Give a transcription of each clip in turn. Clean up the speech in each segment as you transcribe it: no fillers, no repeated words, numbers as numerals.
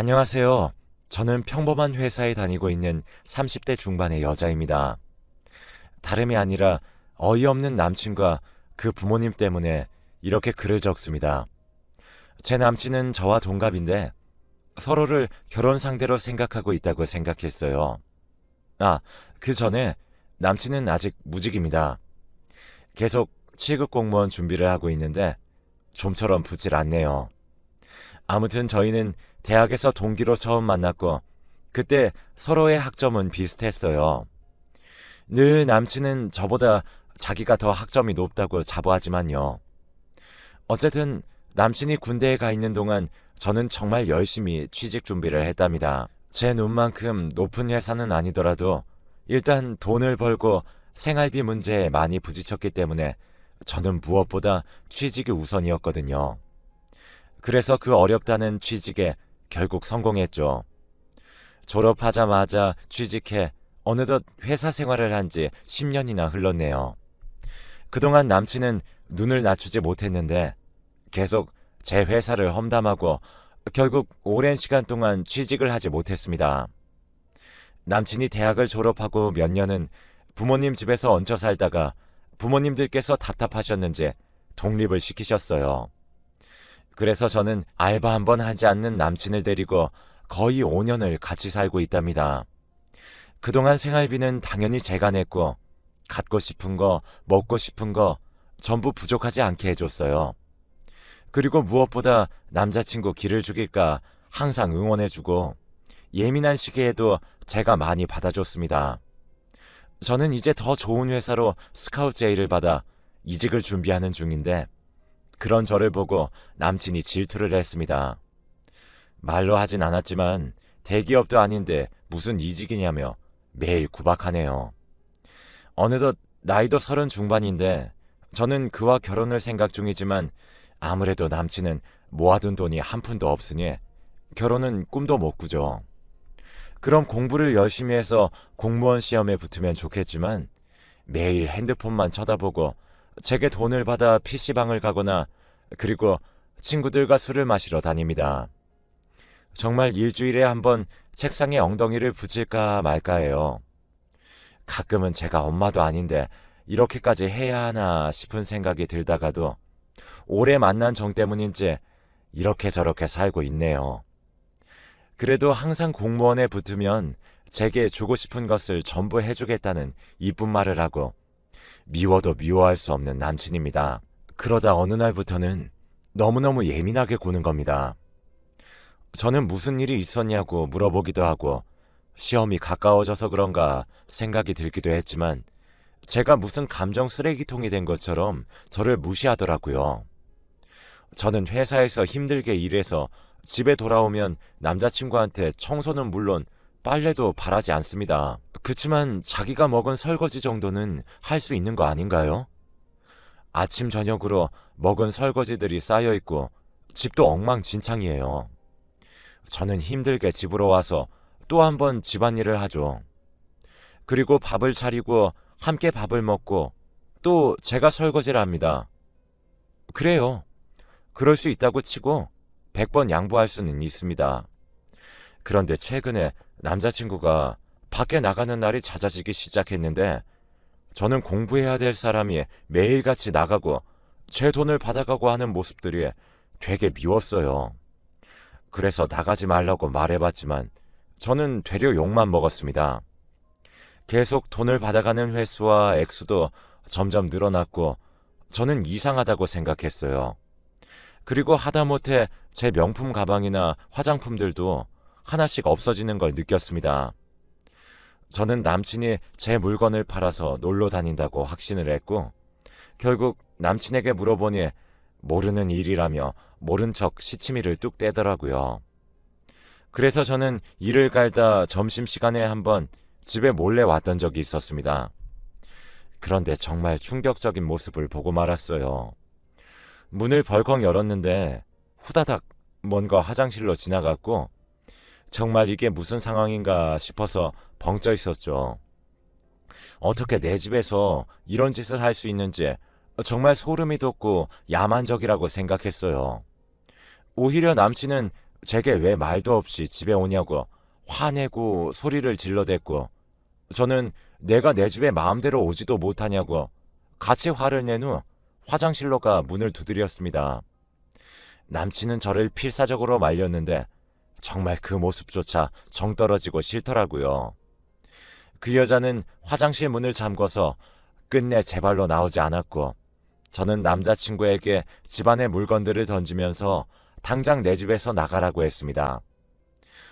안녕하세요. 저는 평범한 회사에 다니고 있는 30대 중반의 여자입니다. 다름이 아니라 어이없는 남친과 그 부모님 때문에 이렇게 글을 적습니다. 제 남친은 저와 동갑인데 서로를 결혼 상대로 생각하고 있다고 생각했어요. 아, 그 전에 남친은 아직 무직입니다. 계속 7급 공무원 준비를 하고 있는데 좀처럼 붙질 않네요. 아무튼 저희는 대학에서 동기로 처음 만났고 그때 서로의 학점은 비슷했어요. 늘 남친은 저보다 자기가 더 학점이 높다고 자부하지만요. 어쨌든 남친이 군대에 가 있는 동안 저는 정말 열심히 취직 준비를 했답니다. 제 눈만큼 높은 회사는 아니더라도 일단 돈을 벌고 생활비 문제에 많이 부딪혔기 때문에 저는 무엇보다 취직이 우선이었거든요. 그래서 그 어렵다는 취직에 결국 성공했죠. 졸업하자마자 취직해 어느덧 회사 생활을 한 지 10년이나 흘렀네요. 그동안 남친은 눈을 낮추지 못했는데 계속 제 회사를 험담하고 결국 오랜 시간 동안 취직을 하지 못했습니다. 남친이 대학을 졸업하고 몇 년은 부모님 집에서 얹혀 살다가 부모님들께서 답답하셨는지 독립을 시키셨어요. 그래서 저는 알바 한 번 하지 않는 남친을 데리고 거의 5년을 같이 살고 있답니다. 그동안 생활비는 당연히 제가 냈고 갖고 싶은 거, 먹고 싶은 거 전부 부족하지 않게 해줬어요. 그리고 무엇보다 남자친구 기를 죽일까 항상 응원해주고 예민한 시기에도 제가 많이 받아줬습니다. 저는 이제 더 좋은 회사로 스카우트 제의를 받아 이직을 준비하는 중인데 그런 저를 보고 남친이 질투를 했습니다. 말로 하진 않았지만 대기업도 아닌데 무슨 이직이냐며 매일 구박하네요. 어느덧 나이도 30 중반인데 저는 그와 결혼을 생각 중이지만 아무래도 남친은 모아둔 돈이 한 푼도 없으니 결혼은 꿈도 못 꾸죠. 그럼 공부를 열심히 해서 공무원 시험에 붙으면 좋겠지만 매일 핸드폰만 쳐다보고 제게 돈을 받아 PC방을 가거나 그리고 친구들과 술을 마시러 다닙니다. 정말 일주일에 한 번 책상에 엉덩이를 붙일까 말까해요. 가끔은 제가 엄마도 아닌데 이렇게까지 해야 하나 싶은 생각이 들다가도 오래 만난 정 때문인지 이렇게 저렇게 살고 있네요. 그래도 항상 공무원에 붙으면 제게 주고 싶은 것을 전부 해주겠다는 이쁜 말을 하고 미워도 미워할 수 없는 남친입니다. 그러다 어느 날부터는 너무너무 예민하게 구는 겁니다. 저는 무슨 일이 있었냐고 물어보기도 하고 시험이 가까워져서 그런가 생각이 들기도 했지만 제가 무슨 감정 쓰레기통이 된 것처럼 저를 무시하더라고요. 저는 회사에서 힘들게 일해서 집에 돌아오면 남자친구한테 청소는 물론 빨래도 바라지 않습니다. 그치만 자기가 먹은 설거지 정도는 할 수 있는 거 아닌가요? 아침 저녁으로 먹은 설거지들이 쌓여있고 집도 엉망진창이에요. 저는 힘들게 집으로 와서 또 한 번 집안일을 하죠. 그리고 밥을 차리고 함께 밥을 먹고 또 제가 설거지를 합니다. 그래요. 그럴 수 있다고 치고 100번 양보할 수는 있습니다. 그런데 최근에 남자친구가 밖에 나가는 날이 잦아지기 시작했는데 저는 공부해야 될 사람이 매일같이 나가고 제 돈을 받아가고 하는 모습들이 되게 미웠어요. 그래서 나가지 말라고 말해봤지만 저는 되려 욕만 먹었습니다. 계속 돈을 받아가는 횟수와 액수도 점점 늘어났고 저는 이상하다고 생각했어요. 그리고 하다못해 제 명품 가방이나 화장품들도 하나씩 없어지는 걸 느꼈습니다. 저는 남친이 제 물건을 팔아서 놀러 다닌다고 확신을 했고 결국 남친에게 물어보니 모르는 일이라며 모른 척 시치미를 뚝 떼더라고요. 그래서 저는 일을 갈다 점심시간에 한번 집에 몰래 왔던 적이 있었습니다. 그런데 정말 충격적인 모습을 보고 말았어요. 문을 벌컥 열었는데 후다닥 뭔가 화장실로 지나갔고 정말 이게 무슨 상황인가 싶어서 벙쪄 있었죠. 어떻게 내 집에서 이런 짓을 할 수 있는지 정말 소름이 돋고 야만적이라고 생각했어요. 오히려 남친은 제게 왜 말도 없이 집에 오냐고 화내고 소리를 질러댔고, 저는 내가 내 집에 마음대로 오지도 못하냐고 같이 화를 낸 후 화장실로 가 문을 두드렸습니다. 남친은 저를 필사적으로 말렸는데 정말 그 모습조차 정 떨어지고 싫더라고요. 그 여자는 화장실 문을 잠궈서 끝내 제 발로 나오지 않았고, 저는 남자친구에게 집안의 물건들을 던지면서 당장 내 집에서 나가라고 했습니다.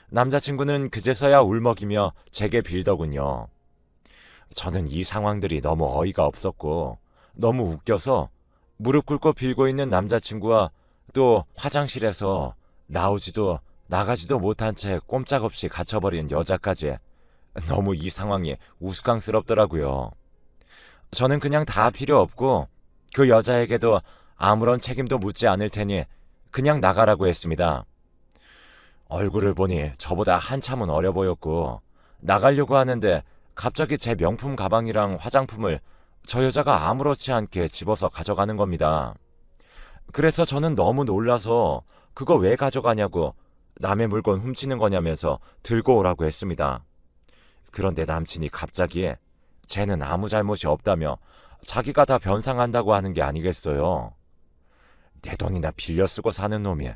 남자친구는 그제서야 울먹이며 제게 빌더군요. 저는 이 상황들이 너무 어이가 없었고 너무 웃겨서 무릎 꿇고 빌고 있는 남자친구와 또 화장실에서 나오지도 나가지도 못한 채 꼼짝없이 갇혀버린 여자까지 너무 이 상황이 우스꽝스럽더라고요. 저는 그냥 다 필요 없고 그 여자에게도 아무런 책임도 묻지 않을 테니 그냥 나가라고 했습니다. 얼굴을 보니 저보다 한참은 어려 보였고 나가려고 하는데 갑자기 제 명품 가방이랑 화장품을 저 여자가 아무렇지 않게 집어서 가져가는 겁니다. 그래서 저는 너무 놀라서 그거 왜 가져가냐고, 남의 물건 훔치는 거냐면서 들고 오라고 했습니다. 그런데 남친이 갑자기 쟤는 아무 잘못이 없다며 자기가 다 변상한다고 하는 게 아니겠어요. 내 돈이나 빌려 쓰고 사는 놈이.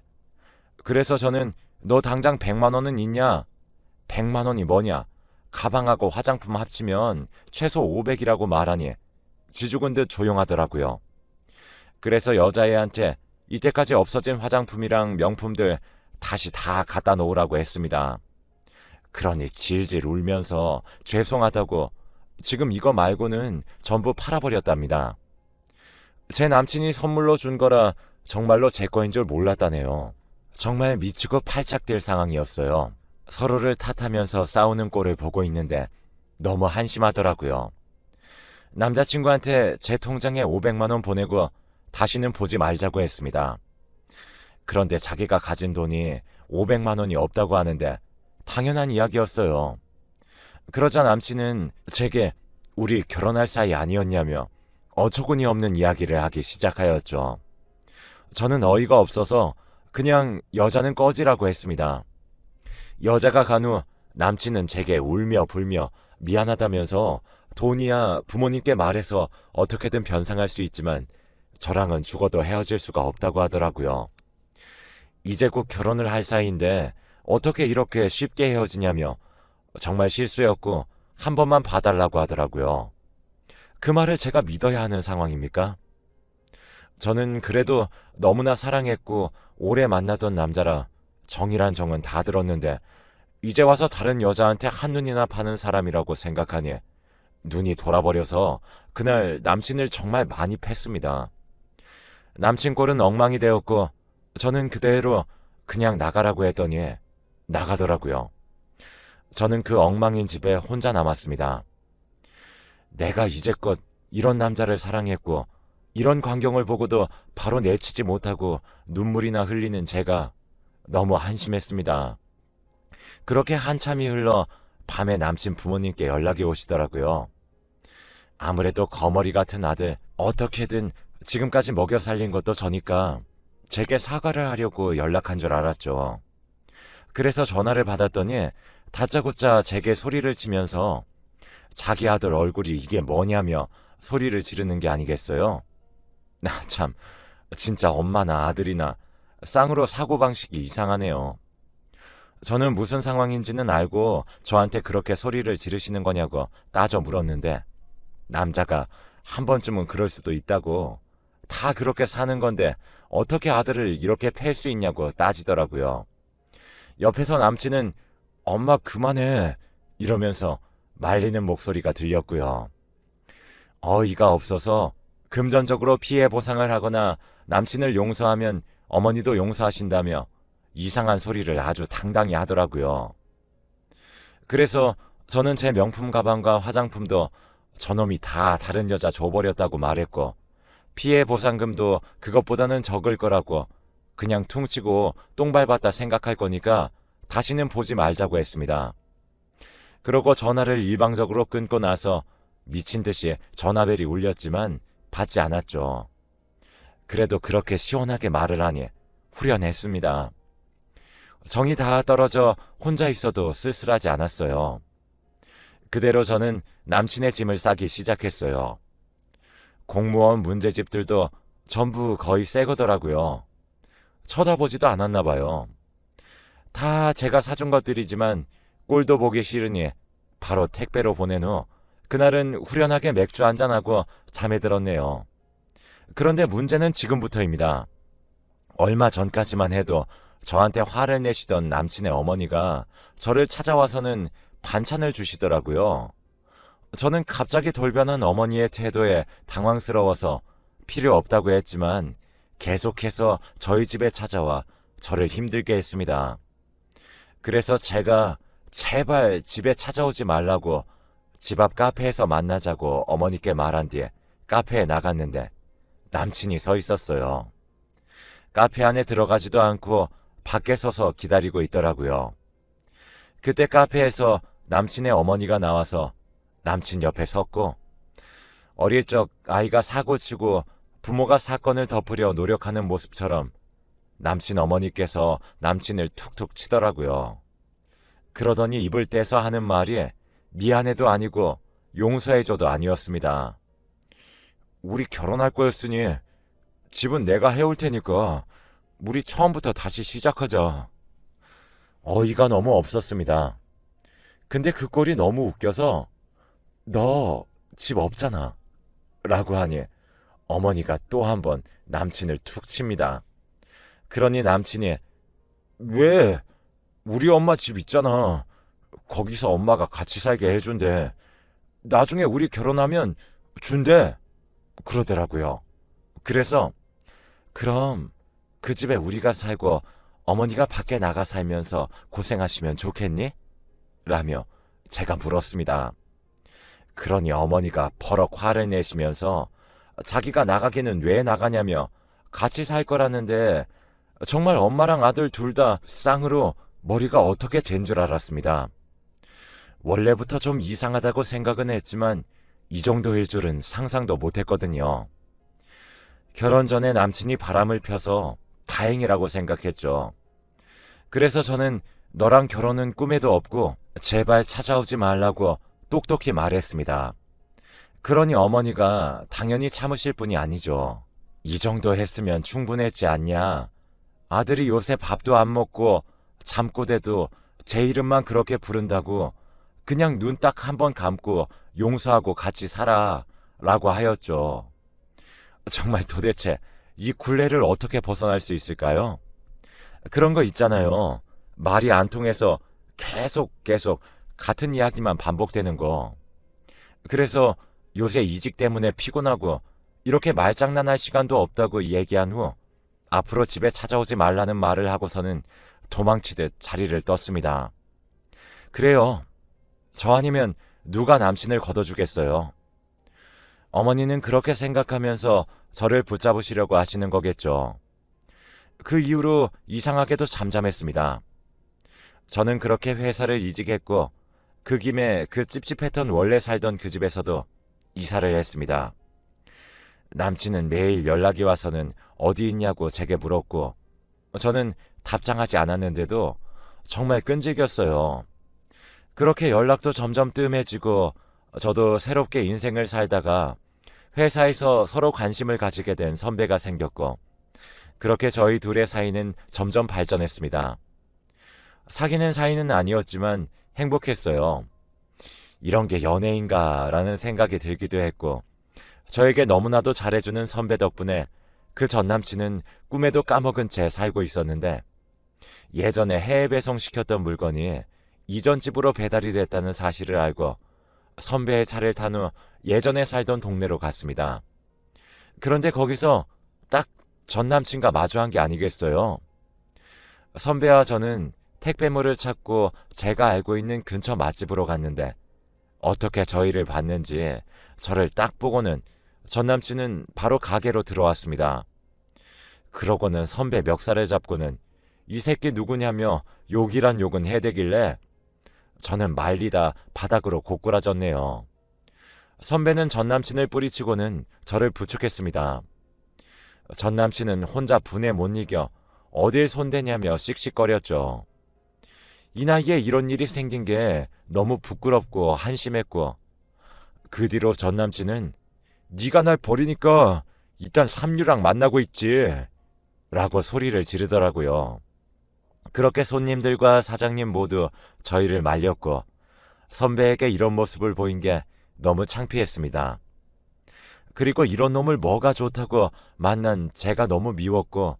그래서 저는 너 당장 100만 원은 있냐? 100만 원이 뭐냐? 가방하고 화장품 합치면 최소 500이라고 말하니 쥐죽은 듯 조용하더라고요. 그래서 여자애한테 이때까지 없어진 화장품이랑 명품들 다시 다 갖다 놓으라고 했습니다. 그러니 질질 울면서 죄송하다고 지금 이거 말고는 전부 팔아버렸답니다. 제 남친이 선물로 준 거라 정말로 제 거인 줄 몰랐다네요. 정말 미치고 팔짝 뛸 상황이었어요. 서로를 탓하면서 싸우는 꼴을 보고 있는데 너무 한심하더라고요. 남자친구한테 제 통장에 500만 원 보내고 다시는 보지 말자고 했습니다. 그런데 자기가 가진 돈이 500만 원이 없다고 하는데 당연한 이야기였어요. 그러자 남친은 제게 우리 결혼할 사이 아니었냐며 어처구니 없는 이야기를 하기 시작하였죠. 저는 어이가 없어서 그냥 여자는 꺼지라고 했습니다. 여자가 간 후 남친은 제게 울며 불며 미안하다면서 돈이야 부모님께 말해서 어떻게든 변상할 수 있지만 저랑은 죽어도 헤어질 수가 없다고 하더라고요. 이제 곧 결혼을 할 사이인데 어떻게 이렇게 쉽게 헤어지냐며 정말 실수였고 한 번만 봐달라고 하더라고요. 그 말을 제가 믿어야 하는 상황입니까? 저는 그래도 너무나 사랑했고 오래 만나던 남자라 정이란 정은 다 들었는데 이제 와서 다른 여자한테 한눈이나 파는 사람이라고 생각하니 눈이 돌아버려서 그날 남친을 정말 많이 팼습니다. 남친 꼴은 엉망이 되었고 저는 그대로 그냥 나가라고 했더니 나가더라고요. 저는 그 엉망인 집에 혼자 남았습니다. 내가 이제껏 이런 남자를 사랑했고 이런 광경을 보고도 바로 내치지 못하고 눈물이나 흘리는 제가 너무 한심했습니다. 그렇게 한참이 흘러 밤에 남친 부모님께 연락이 오시더라고요. 아무래도 거머리 같은 아들 어떻게든 지금까지 먹여 살린 것도 저니까 제게 사과를 하려고 연락한 줄 알았죠. 그래서 전화를 받았더니 다짜고짜 제게 소리를 치면서 자기 아들 얼굴이 이게 뭐냐며 소리를 지르는 게 아니겠어요? 나 참 진짜 엄마나 아들이나 쌍으로 사고방식이 이상하네요. 저는 무슨 상황인지는 알고 저한테 그렇게 소리를 지르시는 거냐고 따져 물었는데 남자가 한 번쯤은 그럴 수도 있다고, 다 그렇게 사는 건데 어떻게 아들을 이렇게 팰 수 있냐고 따지더라고요. 옆에서 남친은 엄마 그만해 이러면서 말리는 목소리가 들렸고요. 어이가 없어서 금전적으로 피해 보상을 하거나 남친을 용서하면 어머니도 용서하신다며 이상한 소리를 아주 당당히 하더라고요. 그래서 저는 제 명품 가방과 화장품도 저놈이 다 다른 여자 줘버렸다고 말했고 피해 보상금도 그것보다는 적을 거라고 그냥 퉁치고 똥 밟았다 생각할 거니까 다시는 보지 말자고 했습니다. 그러고 전화를 일방적으로 끊고 나서 미친 듯이 전화벨이 울렸지만 받지 않았죠. 그래도 그렇게 시원하게 말을 하니 후련했습니다. 정이 다 떨어져 혼자 있어도 쓸쓸하지 않았어요. 그대로 저는 남친의 짐을 싸기 시작했어요. 공무원 문제집들도 전부 거의 새 거더라고요. 쳐다보지도 않았나 봐요. 다 제가 사준 것들이지만 꼴도 보기 싫으니 바로 택배로 보낸 후 그날은 후련하게 맥주 한잔하고 잠에 들었네요. 그런데 문제는 지금부터입니다. 얼마 전까지만 해도 저한테 화를 내시던 남친의 어머니가 저를 찾아와서는 반찬을 주시더라고요. 저는 갑자기 돌변한 어머니의 태도에 당황스러워서 필요 없다고 했지만 계속해서 저희 집에 찾아와 저를 힘들게 했습니다. 그래서 제가 제발 집에 찾아오지 말라고 집 앞 카페에서 만나자고 어머니께 말한 뒤에 카페에 나갔는데 남친이 서 있었어요. 카페 안에 들어가지도 않고 밖에 서서 기다리고 있더라고요. 그때 카페에서 남친의 어머니가 나와서 남친 옆에 섰고 어릴 적 아이가 사고치고 부모가 사건을 덮으려 노력하는 모습처럼 남친 어머니께서 남친을 툭툭 치더라고요. 그러더니 입을 떼서 하는 말이 미안해도 아니고 용서해줘도 아니었습니다. 우리 결혼할 거였으니 집은 내가 해올 테니까 우리 처음부터 다시 시작하자. 어이가 너무 없었습니다. 근데 그 꼴이 너무 웃겨서 너 집 없잖아 라고 하니 어머니가 또 한 번 남친을 툭 칩니다. 그러니 남친이 왜? 우리 엄마 집 있잖아. 거기서 엄마가 같이 살게 해준대. 나중에 우리 결혼하면 준대. 그러더라고요. 그래서 그럼 그 집에 우리가 살고 어머니가 밖에 나가 살면서 고생하시면 좋겠니? 라며 제가 물었습니다. 그러니 어머니가 버럭 화를 내시면서 자기가 나가기는 왜 나가냐며 같이 살 거라는데 정말 엄마랑 아들 둘 다 쌍으로 머리가 어떻게 된 줄 알았습니다. 원래부터 좀 이상하다고 생각은 했지만 이 정도일 줄은 상상도 못했거든요. 결혼 전에 남친이 바람을 펴서 다행이라고 생각했죠. 그래서 저는 너랑 결혼은 꿈에도 없고 제발 찾아오지 말라고 똑똑히 말했습니다. 그러니 어머니가 당연히 참으실 분이 아니죠. 이 정도 했으면 충분했지 않냐. 아들이 요새 밥도 안 먹고 잠꼬대도 제 이름만 그렇게 부른다고 그냥 눈 딱 한 번 감고 용서하고 같이 살아 라고 하였죠. 정말 도대체 이 굴레를 어떻게 벗어날 수 있을까요? 그런 거 있잖아요. 말이 안 통해서 계속 같은 이야기만 반복되는 거. 그래서 요새 이직 때문에 피곤하고 이렇게 말장난할 시간도 없다고 얘기한 후 앞으로 집에 찾아오지 말라는 말을 하고서는 도망치듯 자리를 떴습니다. 그래요. 저 아니면 누가 남친을 걷어주겠어요. 어머니는 그렇게 생각하면서 저를 붙잡으시려고 하시는 거겠죠. 그 이후로 이상하게도 잠잠했습니다. 저는 그렇게 회사를 이직했고 그 김에 그 찝찝했던 원래 살던 그 집에서도 이사를 했습니다. 남친은 매일 연락이 와서는 어디 있냐고 제게 물었고 저는 답장하지 않았는데도 정말 끈질겼어요. 그렇게 연락도 점점 뜸해지고 저도 새롭게 인생을 살다가 회사에서 서로 관심을 가지게 된 선배가 생겼고 그렇게 저희 둘의 사이는 점점 발전했습니다. 사귀는 사이는 아니었지만 행복했어요. 이런 게 연애인가라는 생각이 들기도 했고 저에게 너무나도 잘해주는 선배 덕분에 그 전 남친은 꿈에도 까먹은 채 살고 있었는데 예전에 해외 배송시켰던 물건이 이전 집으로 배달이 됐다는 사실을 알고 선배의 차를 탄 후 예전에 살던 동네로 갔습니다. 그런데 거기서 딱 전 남친과 마주한 게 아니겠어요. 선배와 저는 택배물을 찾고 제가 알고 있는 근처 맛집으로 갔는데 어떻게 저희를 봤는지 저를 딱 보고는 전 남친은 바로 가게로 들어왔습니다. 그러고는 선배 멱살을 잡고는 이 새끼 누구냐며 욕이란 욕은 해대길래 저는 말리다 바닥으로 고꾸라졌네요. 선배는 전 남친을 뿌리치고는 저를 부축했습니다. 전 남친은 혼자 분에 못 이겨 어딜 손대냐며 씩씩거렸죠. 이 나이에 이런 일이 생긴 게 너무 부끄럽고 한심했고, 그 뒤로 전 남친은 네가 날 버리니까 일단 삼류랑 만나고 있지 라고 소리를 지르더라고요. 그렇게 손님들과 사장님 모두 저희를 말렸고, 선배에게 이런 모습을 보인 게 너무 창피했습니다. 그리고 이런 놈을 뭐가 좋다고 만난 제가 너무 미웠고,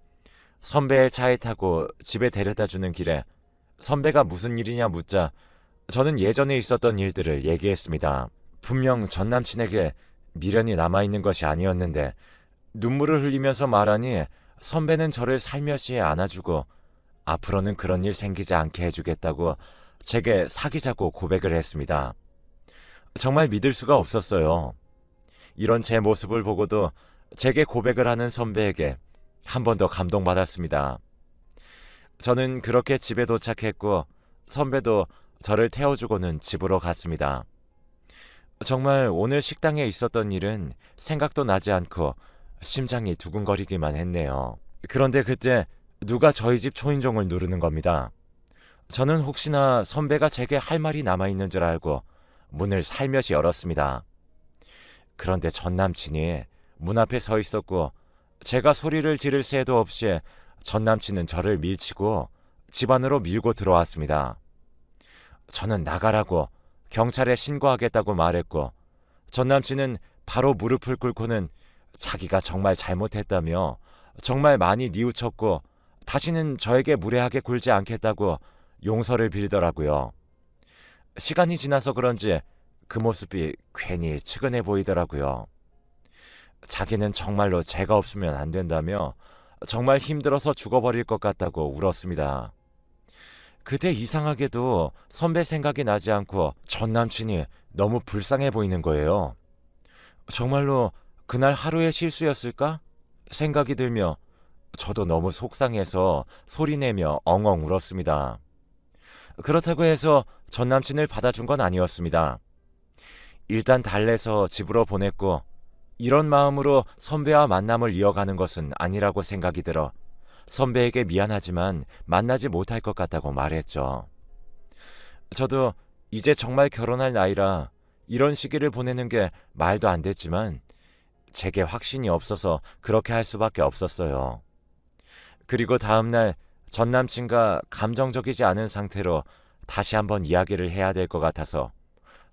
선배의 차에 타고 집에 데려다 주는 길에 선배가 무슨 일이냐 묻자 저는 예전에 있었던 일들을 얘기했습니다. 분명 전 남친에게 미련이 남아있는 것이 아니었는데 눈물을 흘리면서 말하니 선배는 저를 살며시 안아주고 앞으로는 그런 일 생기지 않게 해주겠다고 제게 사귀자고 고백을 했습니다. 정말 믿을 수가 없었어요. 이런 제 모습을 보고도 제게 고백을 하는 선배에게 한 번 더 감동받았습니다. 저는 그렇게 집에 도착했고 선배도 저를 태워주고는 집으로 갔습니다. 정말 오늘 식당에 있었던 일은 생각도 나지 않고 심장이 두근거리기만 했네요. 그런데 그때 누가 저희 집 초인종을 누르는 겁니다. 저는 혹시나 선배가 제게 할 말이 남아있는 줄 알고 문을 살며시 열었습니다. 그런데 전 남친이 문 앞에 서 있었고 제가 소리를 지를 새도 없이 전 남친은 저를 밀치고 집 안으로 밀고 들어왔습니다. 저는 나가라고 경찰에 신고하겠다고 말했고 전 남친은 바로 무릎을 꿇고는 자기가 정말 잘못했다며 정말 많이 뉘우쳤고 다시는 저에게 무례하게 굴지 않겠다고 용서를 빌더라고요. 시간이 지나서 그런지 그 모습이 괜히 측은해 보이더라고요. 자기는 정말로 제가 없으면 안 된다며 정말 힘들어서 죽어버릴 것 같다고 울었습니다. 그때 이상하게도 선배 생각이 나지 않고 전 남친이 너무 불쌍해 보이는 거예요. 정말로 그날 하루의 실수였을까? 생각이 들며 저도 너무 속상해서 소리내며 엉엉 울었습니다. 그렇다고 해서 전 남친을 받아준 건 아니었습니다. 일단 달래서 집으로 보냈고 이런 마음으로 선배와 만남을 이어가는 것은 아니라고 생각이 들어 선배에게 미안하지만 만나지 못할 것 같다고 말했죠. 저도 이제 정말 결혼할 나이라 이런 시기를 보내는 게 말도 안 됐지만 제게 확신이 없어서 그렇게 할 수밖에 없었어요. 그리고 다음날 전 남친과 감정적이지 않은 상태로 다시 한번 이야기를 해야 될 것 같아서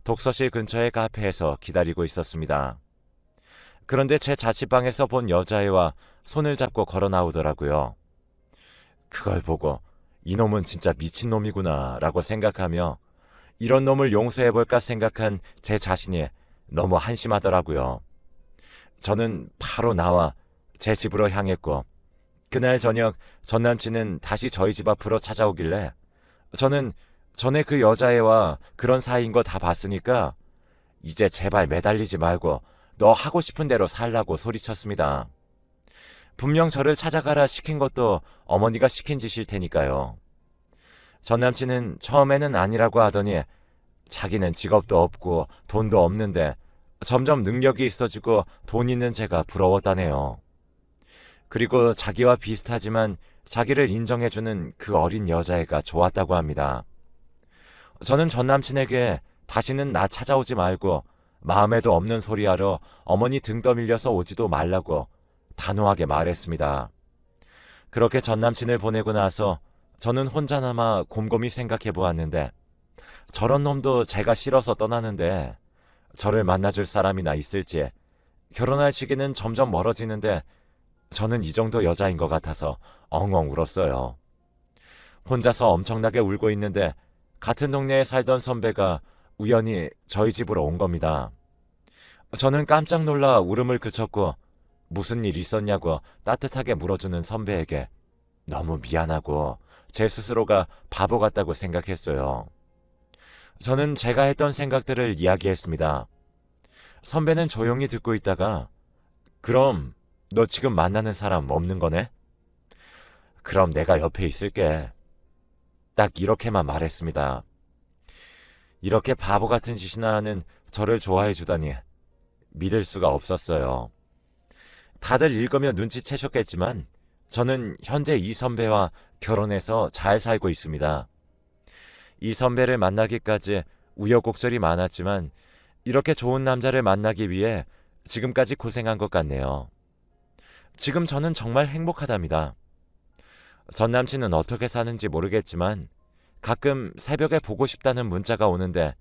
독서실 근처의 카페에서 기다리고 있었습니다. 그런데 제 자취방에서 본 여자애와 손을 잡고 걸어 나오더라고요. 그걸 보고 이놈은 진짜 미친놈이구나 라고 생각하며 이런 놈을 용서해볼까 생각한 제 자신이 너무 한심하더라고요. 저는 바로 나와 제 집으로 향했고 그날 저녁 전 남친은 다시 저희 집 앞으로 찾아오길래 저는 전에 그 여자애와 그런 사이인 거 다 봤으니까 이제 제발 매달리지 말고 너 하고 싶은 대로 살라고 소리쳤습니다. 분명 저를 찾아가라 시킨 것도 어머니가 시킨 짓일 테니까요. 전 남친은 처음에는 아니라고 하더니 자기는 직업도 없고 돈도 없는데 점점 능력이 있어지고 돈 있는 제가 부러웠다네요. 그리고 자기와 비슷하지만 자기를 인정해주는 그 어린 여자애가 좋았다고 합니다. 저는 전 남친에게 다시는 나 찾아오지 말고 마음에도 없는 소리하러 어머니 등 떠밀려서 오지도 말라고 단호하게 말했습니다. 그렇게 전 남친을 보내고 나서 저는 혼자 남아 곰곰이 생각해 보았는데 저런 놈도 제가 싫어서 떠나는데 저를 만나줄 사람이나 있을지 결혼할 시기는 점점 멀어지는데 저는 이 정도 여자인 것 같아서 엉엉 울었어요. 혼자서 엄청나게 울고 있는데 같은 동네에 살던 선배가 우연히 저희 집으로 온 겁니다. 저는 깜짝 놀라 울음을 그쳤고 무슨 일 있었냐고 따뜻하게 물어주는 선배에게 너무 미안하고 제 스스로가 바보 같다고 생각했어요. 저는 제가 했던 생각들을 이야기했습니다. 선배는 조용히 듣고 있다가 그럼 너 지금 만나는 사람 없는 거네? 그럼 내가 옆에 있을게. 딱 이렇게만 말했습니다. 이렇게 바보 같은 짓이나 하는 저를 좋아해 주다니 믿을 수가 없었어요. 다들 읽으며 눈치채셨겠지만 저는 현재 이 선배와 결혼해서 잘 살고 있습니다. 이 선배를 만나기까지 우여곡절이 많았지만 이렇게 좋은 남자를 만나기 위해 지금까지 고생한 것 같네요. 지금 저는 정말 행복하답니다. 전 남친은 어떻게 사는지 모르겠지만 가끔 새벽에 보고 싶다는 문자가 오는데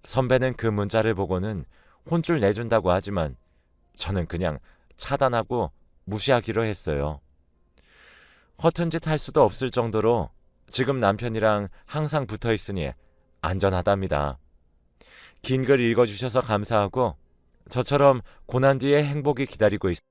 선배는 그 문자를 보고는 혼쭐 내준다고 하지만 저는 그냥 차단하고 무시하기로 했어요. 허튼 짓 할 수도 없을 정도로 지금 남편이랑 항상 붙어 있으니 안전하답니다. 긴 글 읽어주셔서 감사하고 저처럼 고난 뒤에 행복이 기다리고 있습니다.